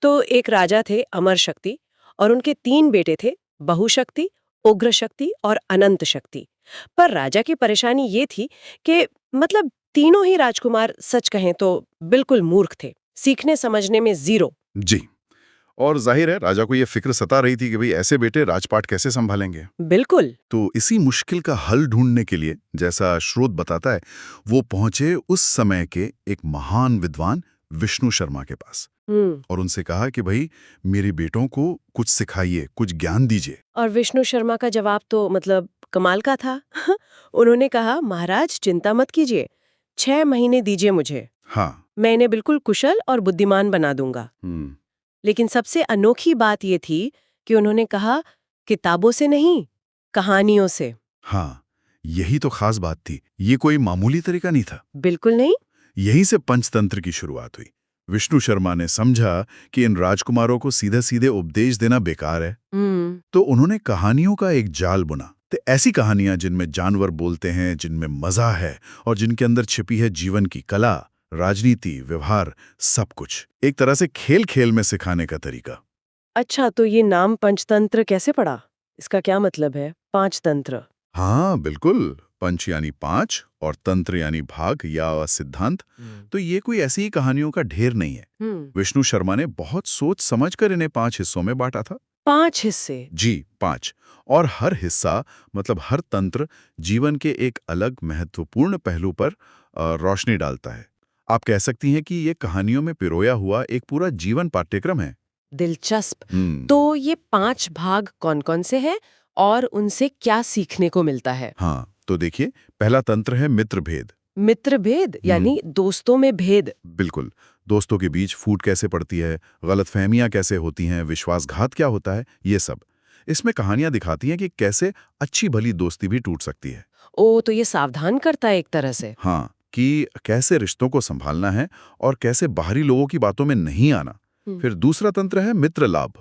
तो एक राजा थे अमर शक्ति और उनके 3 बेटे थे, बहुशक्ति, उग्र शक्ति और अनंत शक्ति। पर राजा की परेशानी ये थी कि मतलब तीनों ही राजकुमार सच कहें तो बिल्कुल मूर्ख थे, सीखने समझने में जीरो। जी। और जाहिर है राजा को ये फिक्र सता रही थी कि भाई ऐसे बेटे राजपाट कैसे संभालेंगे। बिल्कुल। तो इसी मुश्किल का हल ढूंढने के लिए, जैसा स्रोत बताता है, वो पहुंचे उस समय के एक महान विद्वान विष्णु शर्मा के पास और उनसे कहा कि भाई मेरे बेटों को कुछ सिखाइए, कुछ ज्ञान दीजिए। और विष्णु शर्मा का जवाब तो मतलब कमाल का था। उन्होंने कहा, महाराज चिंता मत कीजिए, 6 महीने दीजिए मुझे, हाँ। मैं इन्हें बिल्कुल कुशल और बुद्धिमान बना दूंगा। लेकिन सबसे अनोखी बात ये थी कि उन्होंने कहा, किताबों से नहीं, कहानियों से। हाँ, यही तो खास बात थी। ये कोई मामूली तरीका नहीं था। बिल्कुल नहीं। यहीं से पंचतंत्र की शुरुआत हुई। विष्णु शर्मा ने समझा कि इन राजकुमारों को सीधे सीधे उपदेश देना बेकार है, तो उन्होंने कहानियों का एक जाल बुना। तो ऐसी कहानियां जिनमें जानवर बोलते हैं, जिनमें मजा है और जिनके अंदर छिपी है जीवन की कला, राजनीति, व्यवहार, सब कुछ एक तरह से खेल खेल में सिखाने का तरीका। अच्छा, तो ये नाम पंचतंत्र कैसे पड़ा? इसका क्या मतलब है, 5 तंत्र? हाँ बिल्कुल, पंच यानी 5 और तंत्र यानी भाग या सिद्धांत। तो ये कोई ऐसी ही कहानियों का ढेर नहीं है। विष्णु शर्मा ने बहुत सोच समझकर इन्हें 5 हिस्सों में बांटा था। 5 हिस्से? जी, 5। और हर हिस्सा मतलब हर तंत्र जीवन के एक अलग महत्वपूर्ण पहलू पर रोशनी डालता है। आप कह सकती हैं कि ये कहानियों में पिरोया हुआ एक पूरा जीवन पाठ्यक्रम है। दिलचस्प। तो ये 5 भाग कौन-कौन से हैं और उनसे क्या सीखने को मिलता है? हाँ, तो देखिए, पहला तंत्र है मित्र भेद। मित्र भेद यानी दोस्तों में भेद। बिल्कुल, दोस्तों के बीच फूट कैसे पड़ती है, गलतफहमियां कैसे होती हैं, विश्वासघात क्या होता है, ये सब। इसमें कहानियां दिखाती हैं कि कैसे अच्छी भली दोस्ती भी टूट सकती है। ओ, तो ये सावधान करता है एक तरह से। हाँ, कि कैसे रिश्तों को संभालना है और कैसे बाहरी लोगों की बातों में नहीं आना। फिर दूसरा तंत्र है मित्र लाभ।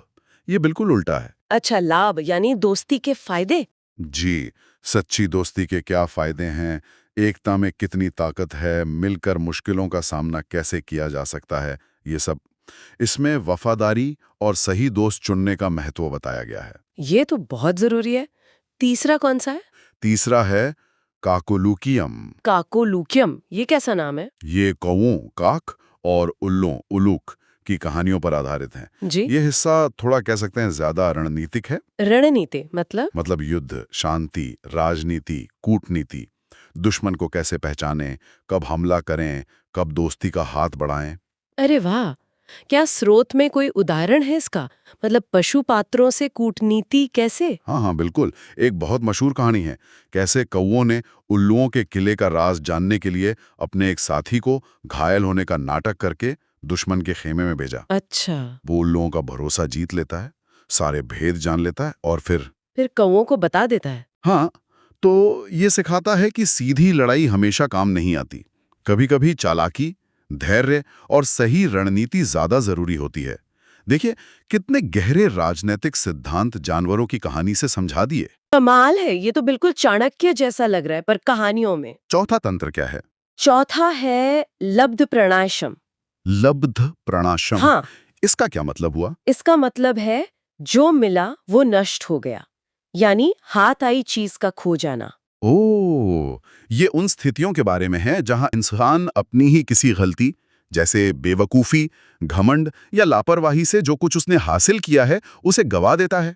ये बिल्कुल उल्टा है। अच्छा, लाभ यानी दोस्ती के फायदे। जी, सच्ची दोस्ती के क्या फायदे हैं, एकता में कितनी ताकत है, मिलकर मुश्किलों का सामना कैसे किया जा सकता है, ये सब। इसमें वफादारी और सही दोस्त चुनने का महत्व बताया गया है। ये तो बहुत जरूरी है। तीसरा कौन सा है? तीसरा है काकोलुकियम। काकोलुकियम, ये कैसा नाम है? ये कौओं काक और उल्लों उलूक की कहानियों पर आधारित हैं। जी। ये हिस्सा थोड़ा कह सकते हैं ज्यादा रणनीतिक है। रणनीति मतलब युद्ध, शांति, राजनीति, कूटनीति, दुश्मन को कैसे पहचानें, कब हमला करें, कब दोस्ती का हाथ बढ़ाएं। अरे वाह! क्या स्रोत में कोई उदाहरण है इसका? मतलब पशु पात्रों से कूटनीति कैसे? हाँ हाँ बिल्कुल, एक बहुत मशहूर कहानी है, कैसे कौओं ने उल्लुओं के किले का राज जानने के लिए अपने एक साथी को घायल होने का नाटक करके दुश्मन के खेमे में भेजा। अच्छा। वो उल्लुओं का भरोसा जीत लेता है, सारे भेद जान लेता है और फिर कौओं को बता देता है। हाँ, तो ये सिखाता है कि सीधी लड़ाई हमेशा काम नहीं आती। कभी-कभी चालाकी, धैर्य और सही रणनीति ज्यादा जरूरी होती है। देखिए, कितने गहरे राजनीतिक सिद्धांत जानवरों की कहानी से समझा दिए। कमाल है, ये तो बिल्कुल चाणक्य जैसा लग रहा है, पर कहानियों में। चौथा तंत्र क्या है? चौथा है लब्ध प्रणाशम। लब्ध प्रणाशम। हाँ, इसका क्या मतलब हुआ? इसका मतलब है जो मिला वो नष्ट हो गया, यानी हाथ आई चीज का खो जाना। ओह, ये उन स्थितियों के बारे में है जहां इंसान अपनी ही किसी गलती, जैसे बेवकूफी, घमंड या लापरवाही से जो कुछ उसने हासिल किया है उसे गवा देता है।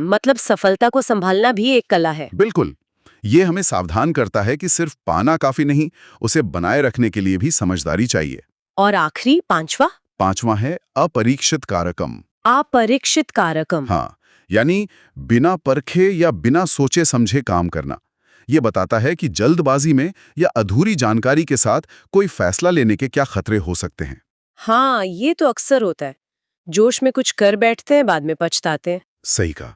मतलब सफलता को संभालना भी एक कला है। बिल्कुल, ये हमें सावधान करता है कि सिर्फ पाना काफी नहीं, उसे बनाए रखने के लिए भी समझदारी चाहिए। और आखिरी पांचवा? पांचवा है अपरीक्षित कारकम। अपरीक्षित कारकम। हाँ, यानी बिना परखे या बिना सोचे समझे काम करना। ये बताता है कि जल्दबाजी में या अधूरी जानकारी के साथ कोई फैसला लेने के क्या खतरे हो सकते हैं। हाँ, ये तो अक्सर होता है। जोश में कुछ कर बैठते हैं, बाद में पछताते हैं। सही कहा।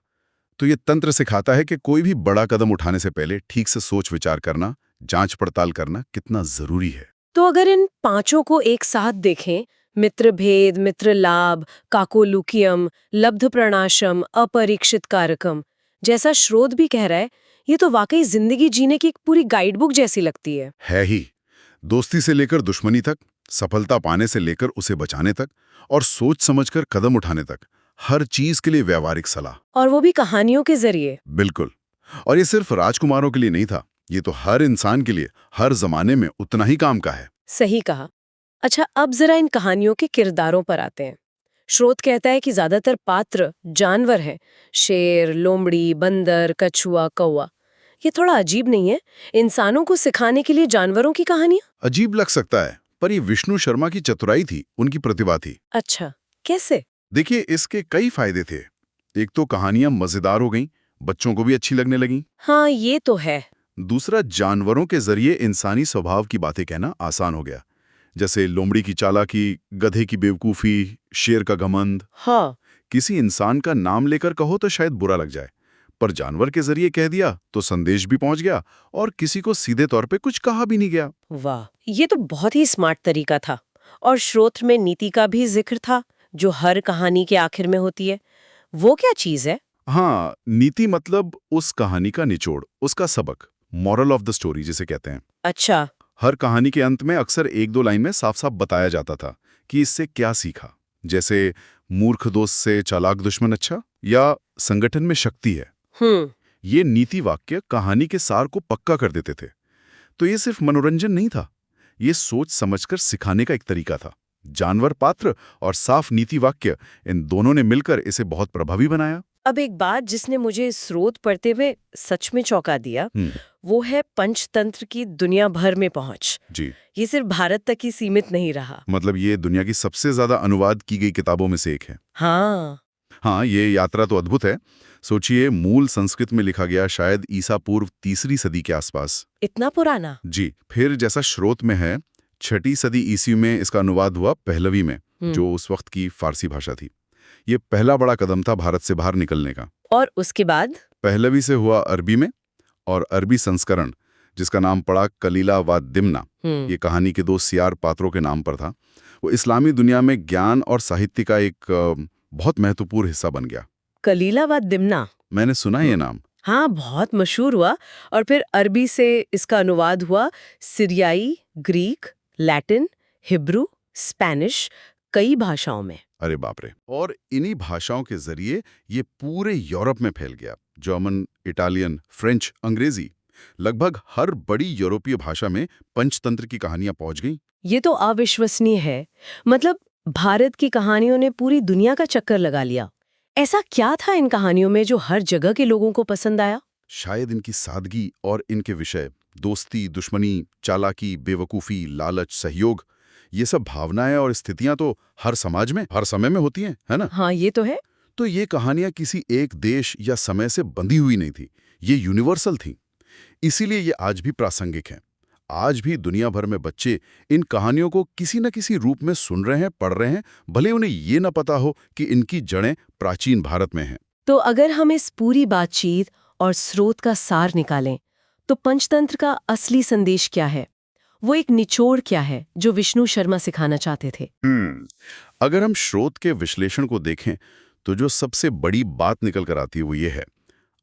तो ये तंत्र सिखाता है कि कोई भी बड़ा कदम उठाने से पहले ठीक से सोच विचार करना, जांच पड़ताल करना कितना जरूरी है। तो अगर इन पांचों को एक साथ देखें, मित्र भेद, मित्र लाभ, काकोलुकियम, लब्ध प्रणाशम, अपरीक्षित कारकम, जैसा स्रोत भी कह रहा है, ये तो वाकई जिंदगी जीने की एक पूरी गाइडबुक जैसी लगती है। है ही। दोस्ती से लेकर दुश्मनी तक सफलता पाने से लेकर उसे बचाने तक और सोच समझकर कदम उठाने तक, हर चीज के लिए व्यावहारिक सलाह। और वो भी कहानियों के जरिए। बिल्कुल। और ये सिर्फ राजकुमारों के लिए नहीं था, ये तो हर इंसान के लिए हर जमाने में उतना ही काम का है। सही कहा। अच्छा, अब जरा इन कहानियों के किरदारों पर आते हैं। स्रोत कहता है कि ज्यादातर पात्र जानवर हैं, शेर, लोमड़ी, बंदर, कछुआ, कौवा। ये थोड़ा अजीब नहीं है? इंसानों को सिखाने के लिए जानवरों की कहानियां? अजीब लग सकता है, पर ये विष्णु शर्मा की चतुराई थी, उनकी प्रतिभा थी। अच्छा, कैसे? देखिए, इसके कई फायदे थे। एक तो कहानियां मजेदार हो गईं, बच्चों को भी अच्छी लगने लगीं। हाँ, ये तो है। दूसरा, जानवरों के जरिए इंसानी स्वभाव की बातें कहना आसान हो गया, जैसे लोमड़ी की चालाकी, गधे की बेवकूफी, शेर का घमंड। हाँ। किसी इंसान का नाम लेकर कहो तो शायद बुरा लग जाए, पर जानवर के जरिए कह दिया तो संदेश भी पहुंच गया और किसी को सीधे तौर पे कुछ कहा भी नहीं गया। वाह, ये तो बहुत ही स्मार्ट तरीका था। और स्रोत में नीति का भी जिक्र था, जो हर कहानी के आखिर में होती है। वो क्या चीज है? हाँ, नीति मतलब उस कहानी का निचोड़, उसका सबक, मॉरल ऑफ द स्टोरी जिसे कहते हैं। अच्छा। हर कहानी के अंत में अक्सर एक दो लाइन में साफ साफ बताया जाता था कि इससे क्या सीखा, जैसे मूर्ख दोस्त से चालाक दुश्मन अच्छा, या संगठन में शक्ति है। ये नीति वाक्य कहानी के सार को पक्का कर देते थे। तो ये सिर्फ मनोरंजन नहीं था, ये सोच समझकर सिखाने का एक तरीका था। जानवर पात्र और साफ नीति वाक्य, इन दोनों ने मिलकर इसे बहुत प्रभावी बनाया। अब एक बात जिसने मुझे स्रोत पढ़ते हुए सच में चौंका दिया, वो है पंचतंत्र की दुनिया भर में पहुंच। जी। ये सिर्फ भारत तक ही सीमित नहीं रहा। मतलब ये दुनिया की सबसे ज्यादा अनुवाद की गई किताबों में से एक है। हाँ, ये यात्रा तो अद्भुत है। सोचिए, मूल संस्कृत में लिखा गया शायद ईसा पूर्व 3री सदी के आसपास। इतना पुराना? जी। फिर जैसा स्रोत में है, 6ठी सदी ईस्वी में इसका अनुवाद हुआ पहलवी में, जो उस वक्त की फारसी भाषा थी। ये पहला बड़ा कदम था भारत से बाहर निकलने का। और उसके बाद? पहलवी से हुआ अरबी में, और अरबी संस्करण, जिसका नाम पड़ा कलीला व दिमना, ये कहानी के 2 सियार पात्रों के नाम पर था। वो इस्लामी दुनिया में ज्ञान और साहित्य का एक बहुत महत्वपूर्ण हिस्सा बन गया। कलीला व दिमना? मैंने सुना है ये नाम। हाँ, बहुत मशहूर हुआ। और फिर अरबी से इसका अनुवाद हुआ सीरियाई, ग्रीक, लैटिन, हिब्रू, स्पेनिश, कई भाषाओं में। अरे बाप रे। और इन्हीं भाषाओं के जरिए ये पूरे यूरोप में फैल गया। जर्मन, इटालियन, फ्रेंच, अंग्रेजी, लगभग हर बड़ी यूरोपीय भाषा में पंचतंत्र की कहानियां पहुंच गईं। ये तो अविश्वसनीय है। मतलब भारत की कहानियों ने पूरी दुनिया का चक्कर लगा लिया। ऐसा क्या था इन कहानियों में जो हर जगह के लोगों को पसंद आया? शायद इनकी सादगी और इनके विषय, दोस्ती, दुश्मनी, चालाकी, बेवकूफ़ी, लालच, सहयोग, ये सब भावनाएं और स्थितियां तो हर समाज में हर समय में होती हैं, है ना? हाँ, ये तो है। तो ये कहानियां किसी एक देश या समय से बंधी हुई नहीं थी, ये यूनिवर्सल थी। इसीलिए ये आज भी प्रासंगिक हैं। आज भी दुनिया भर में बच्चे इन कहानियों को किसी न किसी रूप में सुन रहे हैं, पढ़ रहे हैं, भले उन्हें ये न पता हो कि इनकी जड़ें प्राचीन भारत में हैं। तो अगर हम इस पूरी बातचीत और स्रोत का सार निकालें, तो पंचतंत्र का असली संदेश क्या है? वो एक निचोड़ क्या है जो विष्णु शर्मा सिखाना चाहते थे? अगर हम स्रोत के विश्लेषण को देखें, तो जो सबसे बड़ी बात निकल कर आती है वो ये है,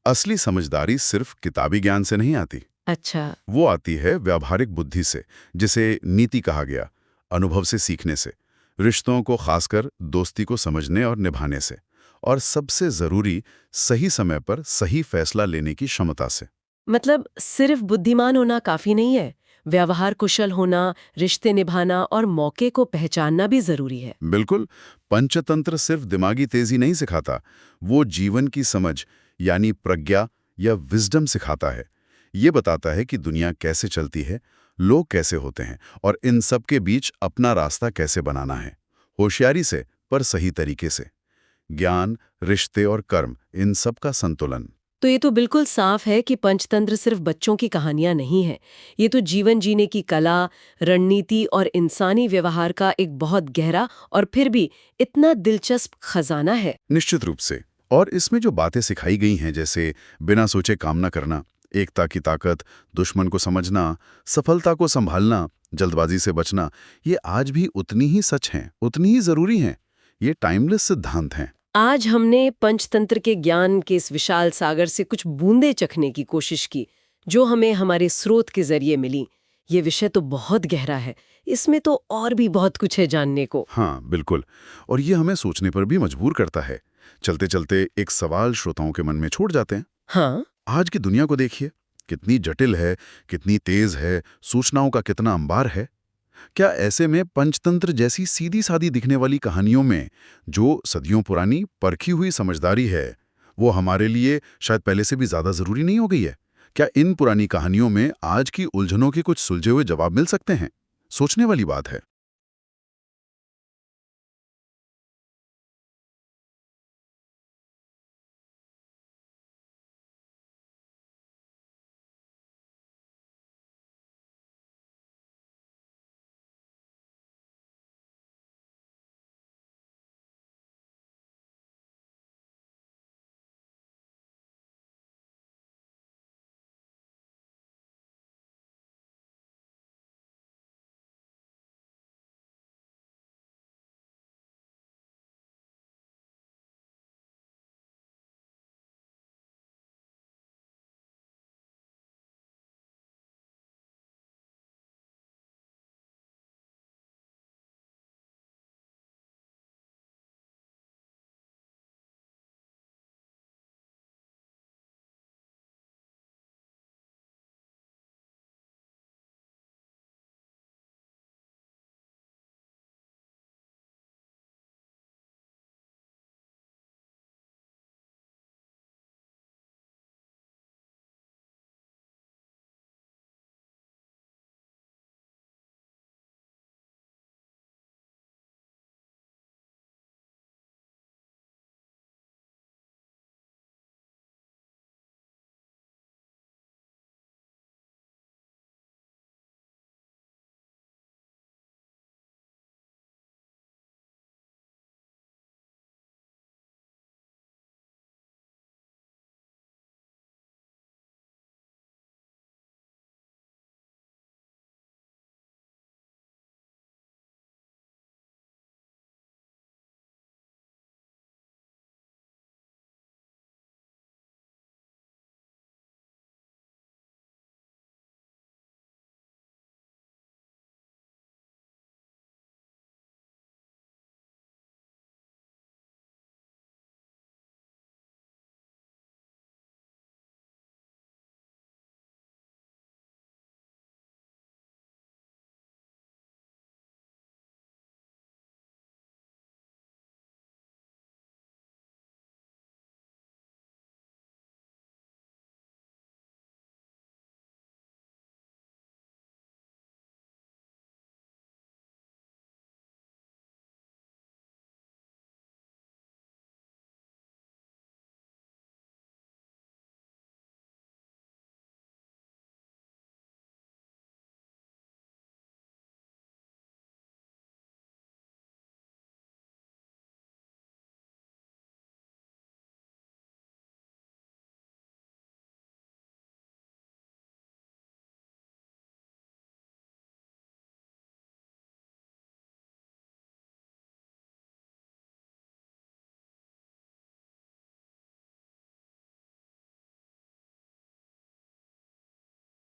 असली समझदारी सिर्फ किताबी ज्ञान से नहीं आती। अच्छा। वो आती है व्यावहारिक बुद्धि से, जिसे नीति कहा गया, अनुभव से सीखने से, रिश्तों को, खासकर दोस्ती को समझने और निभाने से, और सबसे जरूरी, सही समय पर सही फैसला लेने की क्षमता से। मतलब सिर्फ बुद्धिमान होना काफी नहीं है, व्यवहार कुशल होना, रिश्ते निभाना और मौके को पहचानना भी जरूरी है। बिल्कुल। पंचतंत्र सिर्फ दिमागी तेजी नहीं सिखाता, वो जीवन की समझ यानी प्रज्ञा या विजडम सिखाता है। ये बताता है कि दुनिया कैसे चलती है, लोग कैसे होते हैं, और इन सब के बीच अपना रास्ता कैसे बनाना है, होशियारी से पर सही तरीके से। ज्ञान, रिश्ते और कर्म, इन सब का संतुलन। तो ये तो बिल्कुल साफ है कि पंचतंत्र सिर्फ बच्चों की कहानियां नहीं है। ये तो जीवन जीने की कला, रणनीति और इंसानी व्यवहार का एक बहुत गहरा और फिर भी इतना दिलचस्प खजाना है। निश्चित रूप से। और इसमें जो बातें सिखाई गई हैं, जैसे बिना सोचे काम न करना, एकता की ताकत, दुश्मन को समझना, सफलता को संभालना, जल्दबाजी से बचना, ये आज भी उतनी ही सच हैं, उतनी ही जरूरी हैं। ये टाइमलेस सिद्धांत हैं। आज हमने पंचतंत्र के ज्ञान के इस विशाल सागर से कुछ बूंदें चखने की कोशिश की, जो हमें हमारे स्रोत के जरिए मिली। ये विषय तो बहुत गहरा है, इसमें तो और भी बहुत कुछ है जानने को। हाँ, बिल्कुल। और ये हमें सोचने पर भी मजबूर करता है। चलते चलते एक सवाल श्रोताओं के मन में छोड़ जाते हैं। हाँ। आज की दुनिया को देखिए, कितनी जटिल है, कितनी तेज है, सूचनाओं का कितना अंबार है। क्या ऐसे में पंचतंत्र जैसी सीधी सादी दिखने वाली कहानियों में जो सदियों पुरानी परखी हुई समझदारी है, वो हमारे लिए शायद पहले से भी ज्यादा जरूरी नहीं हो गई है? क्या इन पुरानी कहानियों में आज की उलझनों के कुछ सुलझे हुए जवाब मिल सकते हैं? सोचने वाली बात है।